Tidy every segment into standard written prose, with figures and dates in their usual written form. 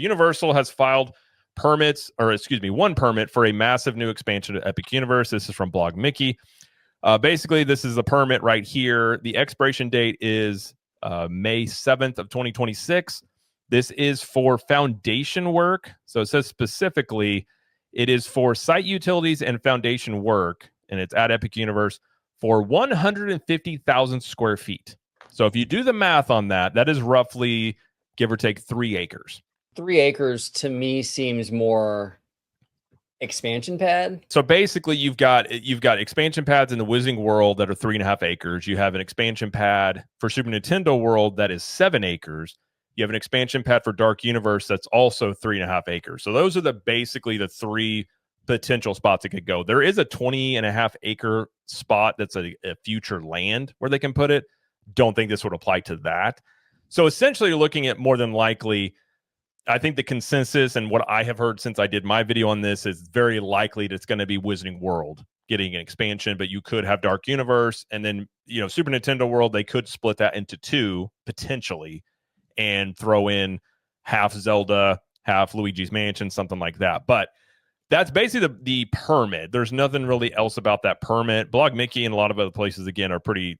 Universal has filed one permit for a massive new expansion to Epic Universe. This is from Blog Mickey. Basically, this is a permit right here. The expiration date is May 7th of 2026. This is for foundation work. So it says specifically it is for site utilities and foundation work, and it's at Epic Universe for 150,000 square feet. So if you do the math on that, that is roughly, give or take, 3 acres. 3 acres to me seems more expansion pad. So basically, you've got expansion pads in the Wizarding World that are 3.5 acres. You have an expansion pad for Super Nintendo World that is 7 acres. You have an expansion pad for Dark Universe that's also 3.5 acres. So those are basically the 3 potential spots it could go. There is a 20.5 acre spot that's a future land where they can put it. Don't think this would apply to that. So essentially, you're looking at more than likely, I think the consensus and what I have heard since I did my video on this is very likely that it's going to be Wizarding World getting an expansion, but you could have Dark Universe and then, Super Nintendo World, they could split that into 2 potentially and throw in half Zelda, half Luigi's Mansion, something like that. But that's basically the permit. There's nothing really else about that permit. Blog Mickey and a lot of other places, again, are pretty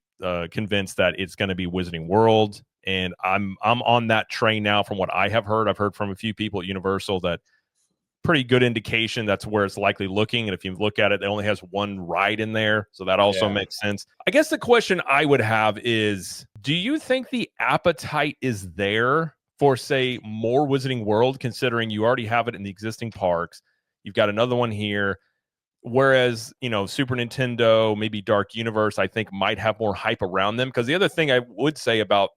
convinced that it's going to be Wizarding World. And I'm on that train now from what I have heard. I've heard from a few people at Universal that pretty good indication that's where it's likely looking. And if you look at it, it only has 1 ride in there. So that also makes sense. I guess the question I would have is, do you think the appetite is there for, say, more Wizarding World, considering you already have it in the existing parks? You've got another one here. Whereas, Super Nintendo, maybe Dark Universe, I think might have more hype around them. Because the other thing I would say about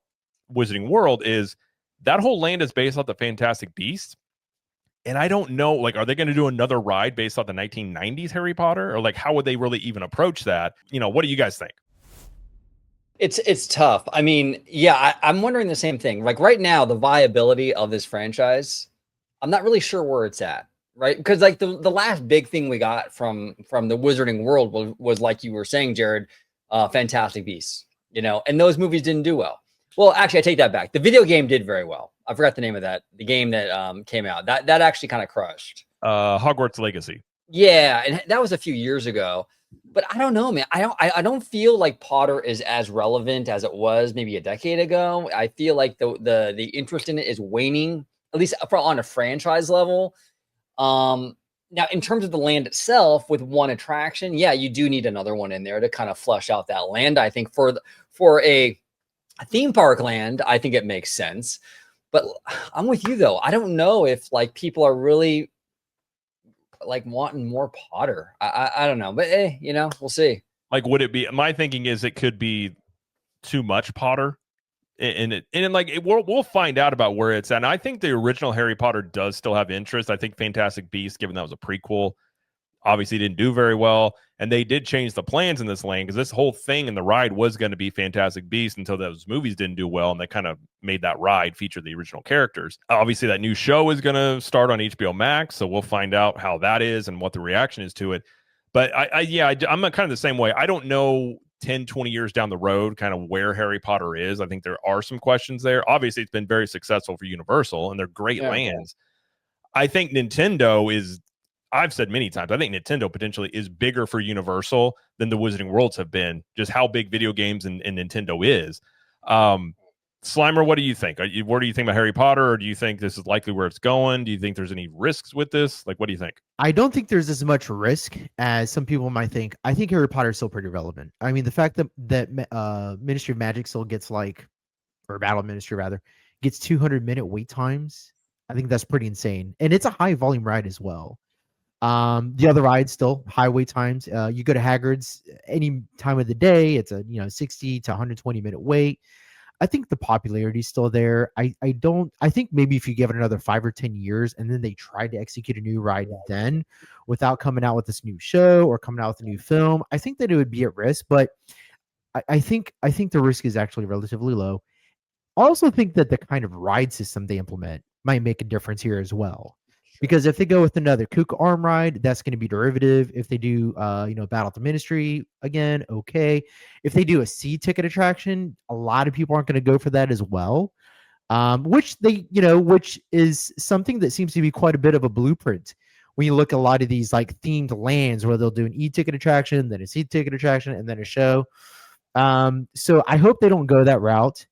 Wizarding World is that whole land is based off the Fantastic Beasts. And I don't know, are they going to do another ride based off the 1990s Harry Potter? Or how would they really even approach that? What do you guys think? It's tough. I mean, yeah, I'm wondering the same thing. Right now, the viability of this franchise, I'm not really sure where it's at. Right, because the last big thing we got from the Wizarding World was like you were saying, Jared, Fantastic Beasts, and those movies didn't do well. Well, actually, I take that back. The video game did very well. I forgot the name of that. The game that came out that actually kind of crushed. Hogwarts Legacy. Yeah, and that was a few years ago. But I don't know, man. I don't feel like Potter is as relevant as it was maybe a decade ago. I feel like the interest in it is waning, at least on a franchise level. Now in terms of the land itself, with 1 attraction, yeah, you do need another one in there to kind of flush out that land. I think for a theme park land, I think it makes sense. But I'm with you though. I don't know if people are really wanting more Potter. I don't know, but we'll see. Would it be? My thinking is it could be too much Potter. We'll find out about where it's at. And I think the original Harry Potter does still have interest. I think Fantastic Beasts, given that was a prequel, obviously didn't do very well. And they did change the plans in this land because this whole thing in the ride was going to be Fantastic Beasts until those movies didn't do well. And they kind of made that ride feature the original characters. Obviously, that new show is going to start on HBO Max. So we'll find out how that is and what the reaction is to it. But I'm kind of the same way. I don't know 10, 20 years down the road, kind of where Harry Potter is. I think there are some questions there. Obviously, it's been very successful for Universal, and they're great lands. I think Nintendo is, I've said many times, I think Nintendo potentially is bigger for Universal than the Wizarding Worlds have been, just how big video games and Nintendo is. Slimer, what do you think? What do you think about Harry Potter, or do you think this is likely where it's going? Do you think there's any risks with this? What do you think? I don't think there's as much risk as some people might think. I think Harry Potter is still pretty relevant. I mean, the fact that Ministry of Magic still gets or Battle Ministry rather, gets 200-minute wait times, I think that's pretty insane. And it's a high volume ride as well. The other rides still high wait times. You go to Hagrid's any time of the day, it's a 60 to 120-minute wait. I think the popularity is still there. I think maybe if you give it another 5 or 10 years and then they try to execute a new ride then without coming out with this new show or coming out with a new film, I think that it would be at risk. But I think the risk is actually relatively low. I also think that the kind of ride system they implement might make a difference here as well. Because if they go with another Kook arm ride, that's going to be derivative. If they do, Battle at the Ministry again, okay. If they do a C ticket attraction, a lot of people aren't going to go for that as well. which which is something that seems to be quite a bit of a blueprint when you look at a lot of these like themed lands where they'll do an e-ticket attraction, then a C-ticket attraction, and then a show. So I hope they don't go that route.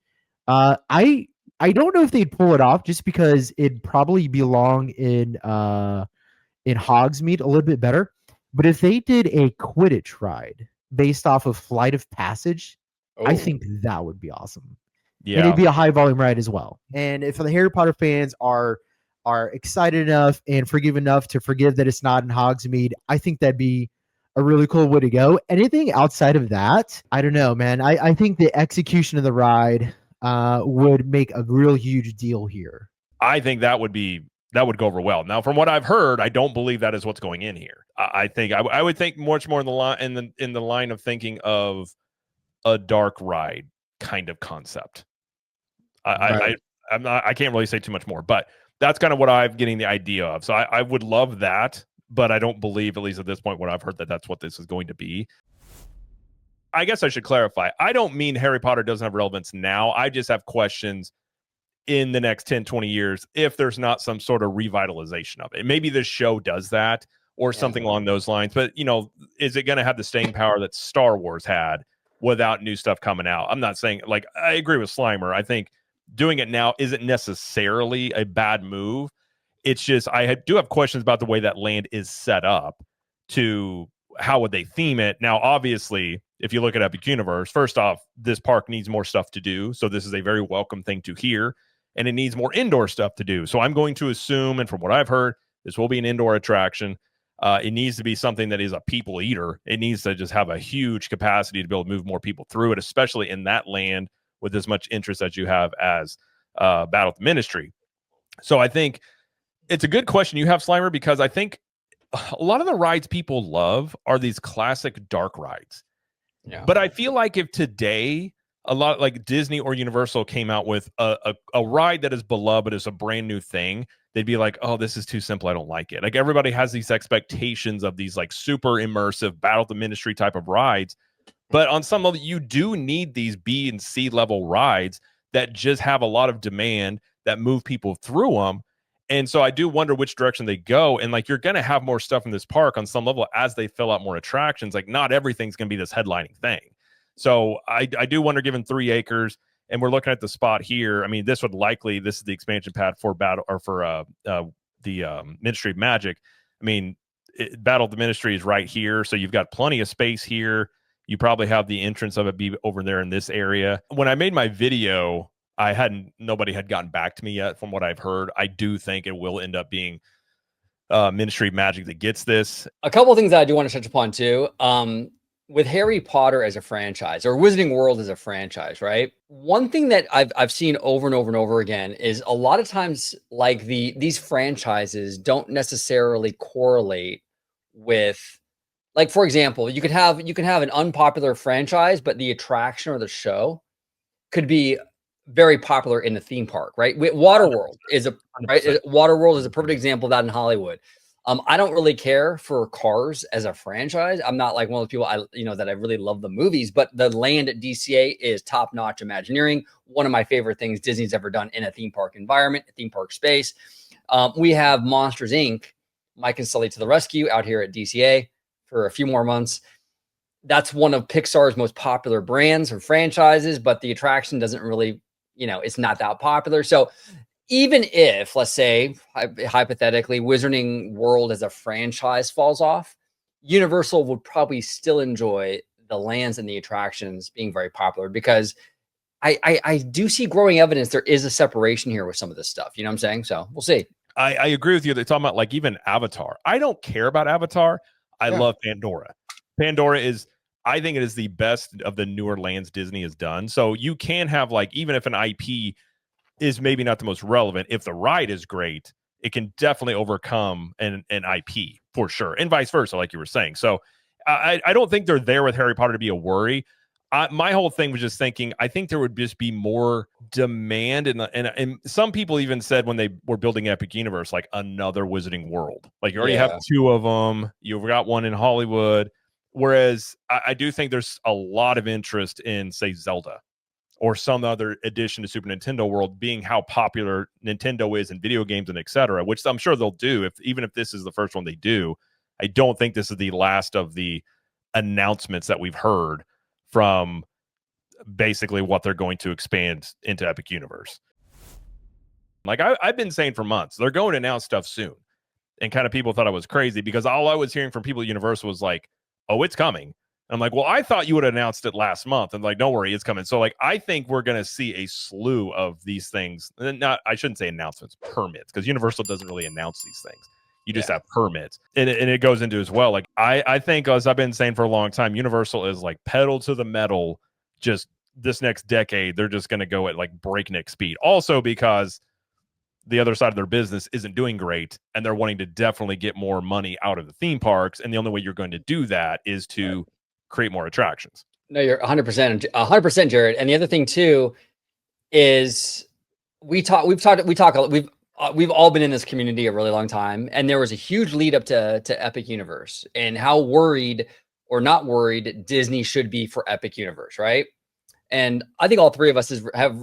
I don't know if they'd pull it off just because it'd probably belong in Hogsmeade a little bit better. But if they did a Quidditch ride based off of Flight of Passage, I think that would be awesome. And Yeah. it'd be a high volume ride as well. And if the Harry Potter fans are excited enough and forgive enough to forgive that it's not in Hogsmeade, I think that'd be a really cool way to go. Anything outside of that, I don't know, man. I think the execution of the ride would make a real huge deal here. I think that would go over well. Now, from what I've heard, I don't believe that is what's going in here. I think I would think much more in the line in the line of thinking of a dark ride kind of concept. Right. I can't really say too much more, but that's kind of what I'm getting the idea of. So I would love that, but I don't believe, at least at this point, what I've heard, that that's what this is going to be. I guess I should clarify. I don't mean Harry Potter doesn't have relevance now. I just have questions in the next 10, 20 years if there's not some sort of revitalization of it. Maybe this show does that or something along those lines. But, is it going to have the staying power that Star Wars had without new stuff coming out? I'm not saying, like, I agree with Slimer. I think doing it now isn't necessarily a bad move. It's just I do have questions about the way that land is set up to how would they theme it. Now, obviously, if you look at Epic Universe, first off, this park needs more stuff to do. So this is a very welcome thing to hear. And it needs more indoor stuff to do. So I'm going to assume, and from what I've heard, this will be an indoor attraction. It needs to be something that is a people eater. It needs to just have a huge capacity to be able to move more people through it, especially in that land with as much interest as you have as Battle of the Ministry. So I think it's a good question you have, Slimer, because I think a lot of the rides people love are these classic dark rides. Yeah. But I feel like if today a lot like Disney or Universal came out with a ride that is beloved as a brand new thing, they'd be like, oh, this is too simple. I don't like it. Like everybody has these expectations of these like super immersive Battle of the Ministry type of rides. But on some level, you do need these B and C level rides that just have a lot of demand that move people through them. And so I do wonder which direction they go. And like, you're going to have more stuff in this park on some level as they fill out more attractions. Like not everything's going to be this headlining thing. So I do wonder, given 3 acres, and we're looking at the spot here. I mean, this is the expansion pad for Battle or for the Ministry of Magic. I mean, Battle of the Ministry is right here. So you've got plenty of space here. You probably have the entrance of it be over there in this area. When I made my video, nobody had gotten back to me yet from what I've heard. I do think it will end up being Ministry of Magic that gets this. A couple of things that I do want to touch upon too. With Harry Potter as a franchise or Wizarding World as a franchise, right? One thing that I've seen over and over and over again is a lot of times like these franchises don't necessarily correlate with, like, for example, you could have an unpopular franchise, but the attraction or the show could be very popular in the theme park, right? Waterworld is a perfect example of that in Hollywood. I don't really care for Cars as a franchise. I'm not like one of the people that I really love the movies, but the land at DCA is top-notch Imagineering. One of my favorite things Disney's ever done in a theme park environment, a theme park space. We have Monsters Inc., Mike and Sully to the rescue out here at DCA for a few more months. That's one of Pixar's most popular brands or franchises, but the attraction doesn't really, it's not that popular. So even if, let's say, hypothetically, Wizarding World as a franchise falls off, Universal would probably still enjoy the lands and the attractions being very popular because I do see growing evidence there is a separation here with some of this stuff. You know what I'm saying? So we'll see. I agree with you. They're talking about like even Avatar. I don't care about Avatar. I love Pandora. Pandora is, I think it is the best of the newer lands Disney has done. So you can have like, even if an IP is maybe not the most relevant, if the ride is great, it can definitely overcome an IP for sure, and vice versa, like you were saying. So I don't think they're there with Harry Potter to be a worry. My whole thing was just thinking, I think there would just be more demand, and some people even said when they were building Epic Universe, like another Wizarding World. Like you already have 2 of them. You've got one in Hollywood. Whereas I do think there's a lot of interest in, say, Zelda or some other addition to Super Nintendo World, being how popular Nintendo is in video games and etc., which I'm sure they'll do. Even if this is the first one they do, I don't think this is the last of the announcements that we've heard from basically what they're going to expand into Epic Universe. Like I've been saying for months, they're going to announce stuff soon. And kind of people thought I was crazy because all I was hearing from people at Universal was like, oh, it's coming. And I'm like, well, I thought you would have announced it last month. And like, don't worry, it's coming. So like, I think we're going to see a slew of these things. I shouldn't say announcements, permits, because Universal doesn't really announce these things. You just have permits. And it goes into as well. Like I think, as I've been saying for a long time, Universal is like pedal to the metal. Just this next decade, they're just going to go at like breakneck speed. Also because the other side of their business isn't doing great, and they're wanting to definitely get more money out of the theme parks. And the only way you're going to do that is to create more attractions. No, you're 100%, Jared. And the other thing too is we've all been in this community a really long time, and there was a huge lead up to Epic Universe and how worried or not worried Disney should be for Epic Universe, right? And I think all three of us had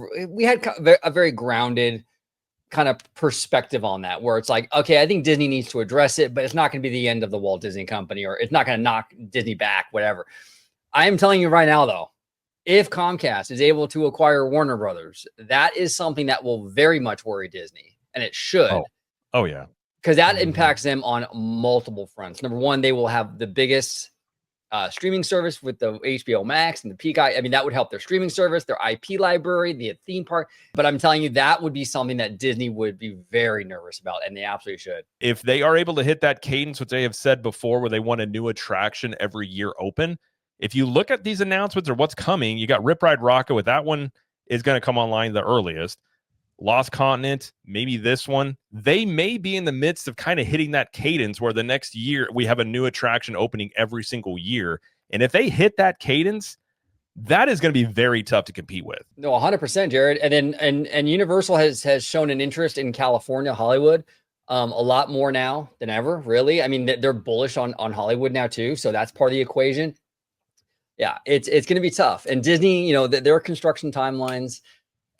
a very grounded kind of perspective on that, where it's like, okay, I think Disney needs to address it, but it's not going to be the end of the Walt Disney Company, or it's not going to knock Disney back, whatever. I am telling you right now, though, if Comcast is able to acquire Warner Brothers, that is something that will very much worry Disney, and it should. Oh yeah. Because that impacts them on multiple fronts. Number one, they will have the biggest streaming service with the HBO Max and the Peacock. I mean, that would help their streaming service, their IP library, the theme park. But I'm telling you, that would be something that Disney would be very nervous about, and they absolutely should. If they are able to hit that cadence, which they have said before, where they want a new attraction every year open, if you look at these announcements or what's coming, you got Rip Ride Rocket, with that one is going to come online the earliest. Lost Continent, maybe this one. They may be in the midst of kind of hitting that cadence where the next year we have a new attraction opening every single year. And if they hit that cadence, that is going to be very tough to compete with. No, 100%, Jared. And then and Universal has shown an interest in California, Hollywood, a lot more now than ever, really. I mean, they're bullish on Hollywood now too. So that's part of the equation. Yeah, it's going to be tough. And Disney, you know, their construction timelines.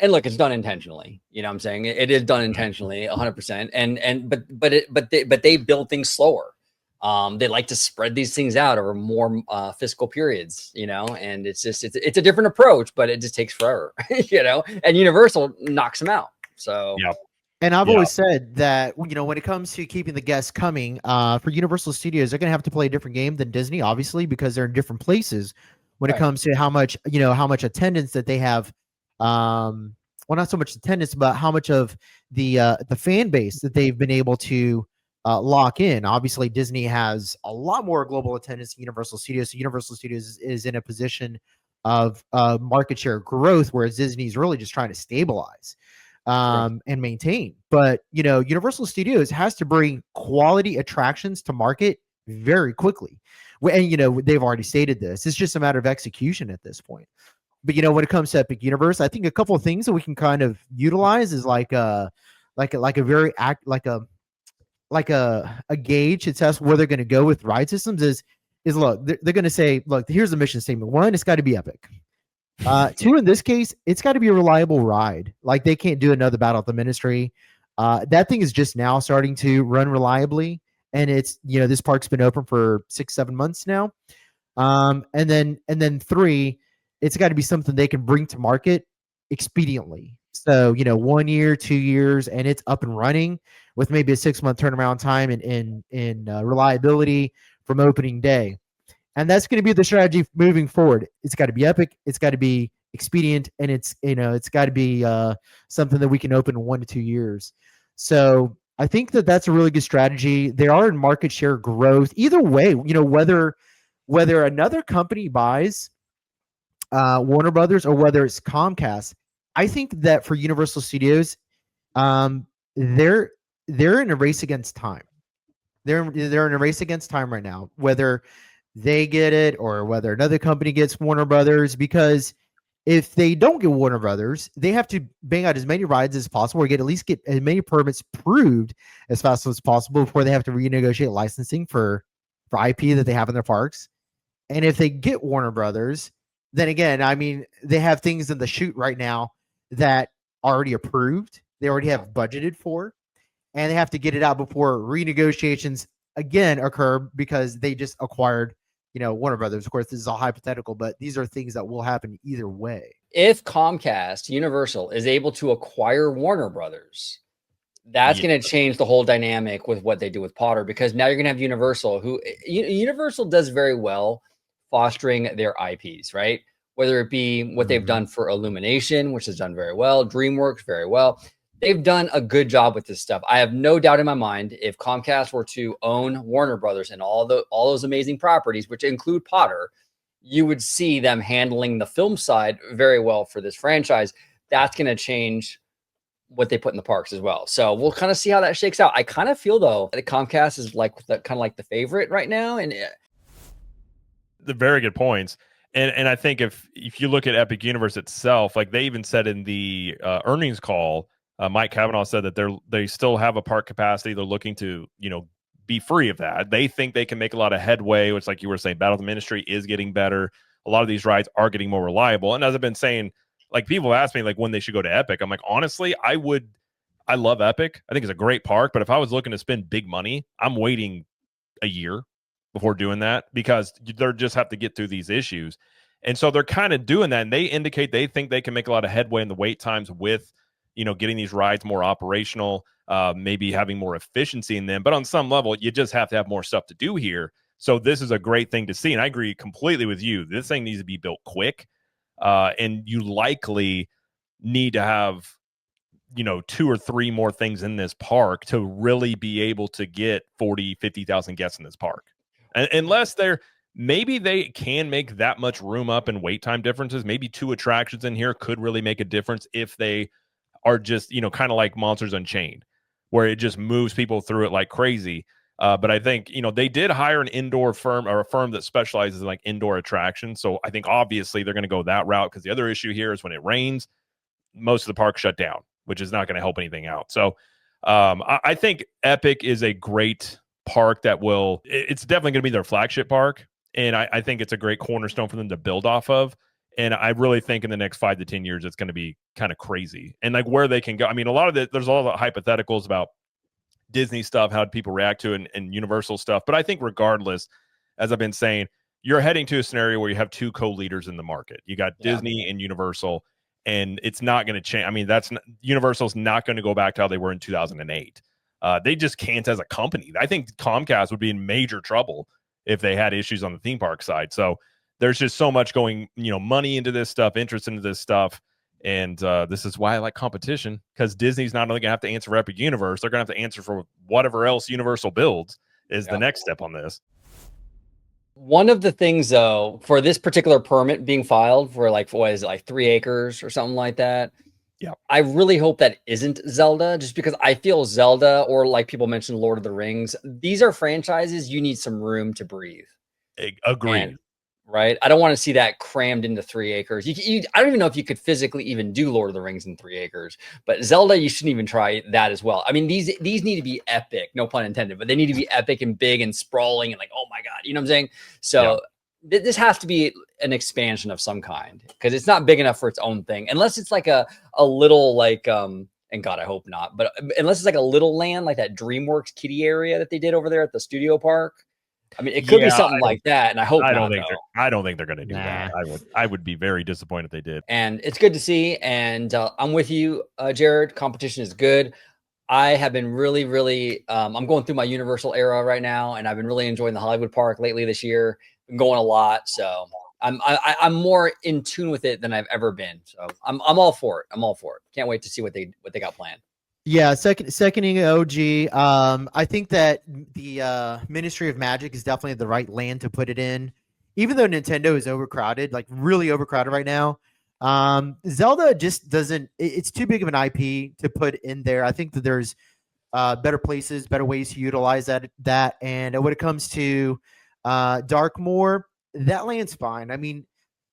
And look, it's done intentionally. You know what I'm saying? It is done intentionally, 100%. But they build things slower. They like to spread these things out over more fiscal periods, you know, and it's a different approach, but it just takes forever, you know, and Universal knocks them out. So, yeah. And I've always said that, you know, when it comes to keeping the guests coming, for Universal Studios, they're going to have to play a different game than Disney, obviously, because they're in different places when it comes to how much attendance that they have. Well, not so much attendance, but how much of the fan base that they've been able to lock in. Obviously, Disney has a lot more global attendance than Universal Studios. So Universal Studios is in a position of market share growth, whereas Disney is really just trying to stabilize and maintain. But, you know, Universal Studios has to bring quality attractions to market very quickly. And, you know, they've already stated this. It's just a matter of execution at this point. But, you know, when it comes to Epic Universe, I think a couple of things that we can kind of utilize is like a gauge to test where they're going to go with ride systems is look, they're going to say, look, here's the mission statement. One, it's got to be epic. Two, in this case, it's got to be a reliable ride. Like, they can't do another Battle at the Ministry. That thing is just now starting to run reliably. And it's, you know, this park's been open for 6-7 months now. And then three, it's got to be something they can bring to market expediently. So, you know, 1 year, 2 years, and it's up and running with maybe a 6-month turnaround time in reliability from opening day. And that's going to be the strategy moving forward. It's got to be epic. It's got to be expedient, and it's got to be something that we can open in 1 to 2 years. So I think that that's a really good strategy. They are in market share growth. Either way, you know, whether another company buys Warner Brothers or whether it's Comcast, I think that for Universal Studios, they're in a race against time. They're in a race against time right now, whether they get it or whether another company gets Warner Brothers, because if they don't get Warner Brothers, they have to bang out as many rides as possible or at least get as many permits approved as fast as possible before they have to renegotiate licensing for IP that they have in their parks. And if they get Warner Brothers, then again, I mean, they have things in the shoot right now that are already approved. They already have budgeted for, and they have to get it out before renegotiations again occur because they just acquired, Warner Brothers. Of course, this is all hypothetical, but these are things that will happen either way. If Comcast Universal is able to acquire Warner Brothers, that's Yeah. going to change the whole dynamic with what they do with Potter, because now you're going to have Universal, who Universal does very well fostering their IPs, right? Whether it be what they've done for Illumination, which has done very well, DreamWorks very well. They've done a good job with this stuff. I have no doubt in my mind, if Comcast were to own Warner Brothers and all those amazing properties, which include Potter, you would see them handling the film side very well for this franchise. That's going to change what they put in the parks as well. So we'll kind of see how that shakes out. I kind of feel though that Comcast is like kind of like the favorite right now, and The very good points. And I think if you look at Epic Universe itself, like they even said in the earnings call, Mike Cavanaugh said that they still have a park capacity. They're looking to be free of that. They think they can make a lot of headway, which, like you were saying, Battle of the Ministry is getting better. A lot of these rides are getting more reliable. And as I've been saying, like people ask me like when they should go to Epic. I'm like, honestly, I love Epic. I think it's a great park. But if I was looking to spend big money, I'm waiting a year before doing that because they just have to get through these issues. And so they're kind of doing that. And they indicate they think they can make a lot of headway in the wait times with, getting these rides more operational, maybe having more efficiency in them. But on some level, you just have to have more stuff to do here. So this is a great thing to see. And I agree completely with you. This thing needs to be built quick. And you likely need to have, 2 or 3 more things in this park to really be able to get 40, 50,000 guests in this park. Unless maybe they can make that much room up in wait time differences. Maybe 2 attractions in here could really make a difference if they are just, kind of like Monsters Unchained, where it just moves people through it like crazy. But I think, they did hire an indoor firm or a firm that specializes in like indoor attractions. So I think obviously they're going to go that route, because the other issue here is when it rains, most of the park shut down, which is not going to help anything out. So I think Epic is a great park that it's definitely going to be their flagship park. And I think it's a great cornerstone for them to build off of. And I really think in the next 5 to 10 years, it's going to be kind of crazy. And like where they can go. I mean, there's a lot of hypotheticals about Disney stuff, how people react to it, and Universal stuff. But I think regardless, as I've been saying, you're heading to a scenario where you have 2 co-leaders in the market. You got Disney and Universal, and it's not going to change. I mean, Universal's not going to go back to how they were in 2008. They just can't as a company. I think Comcast would be in major trouble if they had issues on the theme park side. So there's just so much going, money into this stuff, interest into this stuff. And this is why I like competition, because Disney's not only going to have to answer for Epic Universe, they're going to have to answer for whatever else Universal builds is the next step on this. One of the things, though, for this particular permit being filed for what is it, like 3 acres or something like that? Yeah. I really hope that isn't Zelda, just because I feel Zelda, or like people mentioned Lord of the Rings, these are franchises you need some room to breathe. Agreed. Right? I don't want to see that crammed into 3 acres. I don't even know if you could physically even do Lord of the Rings in 3 acres, but Zelda, you shouldn't even try that as well. I mean, these need to be epic, no pun intended, but they need to be epic and big and sprawling and like, oh my God, you know what I'm saying? So this has to be an expansion of some kind, because it's not big enough for its own thing, unless it's like a little like, and God, I hope not, but unless it's like a little land, like that DreamWorks kiddie area that they did over there at the studio park. I mean, it could be something like that, and I hope I not. I don't think they're going to do that. I would be very disappointed if they did. And it's good to see, and I'm with you, Jared. Competition is good. I have been really, really. I'm going through my Universal era right now, and I've been really enjoying the Hollywood Park lately this year. Been going a lot, so I'm more in tune with it than I've ever been. So I'm all for it. I'm all for it. Can't wait to see what they got planned. Yeah, seconding OG. I think that the Ministry of Magic is definitely the right land to put it in. Even though Nintendo is overcrowded, like really overcrowded right now, Zelda just doesn't. It's too big of an IP to put in there. I think that there's better places, better ways to utilize that. And when it comes to Darkmoor, that land's fine. I mean,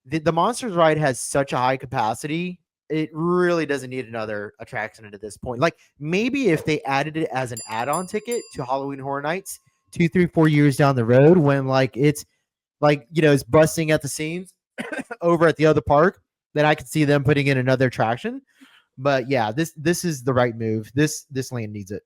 the Monsters ride has such a high capacity. It really doesn't need another attraction at this point. Like maybe if they added it as an add-on ticket to Halloween Horror Nights 2, 3, 4 years down the road, when like it's like, it's busting at the seams, over at the other park, then I could see them putting in another attraction. But yeah, this is the right move. This land needs it.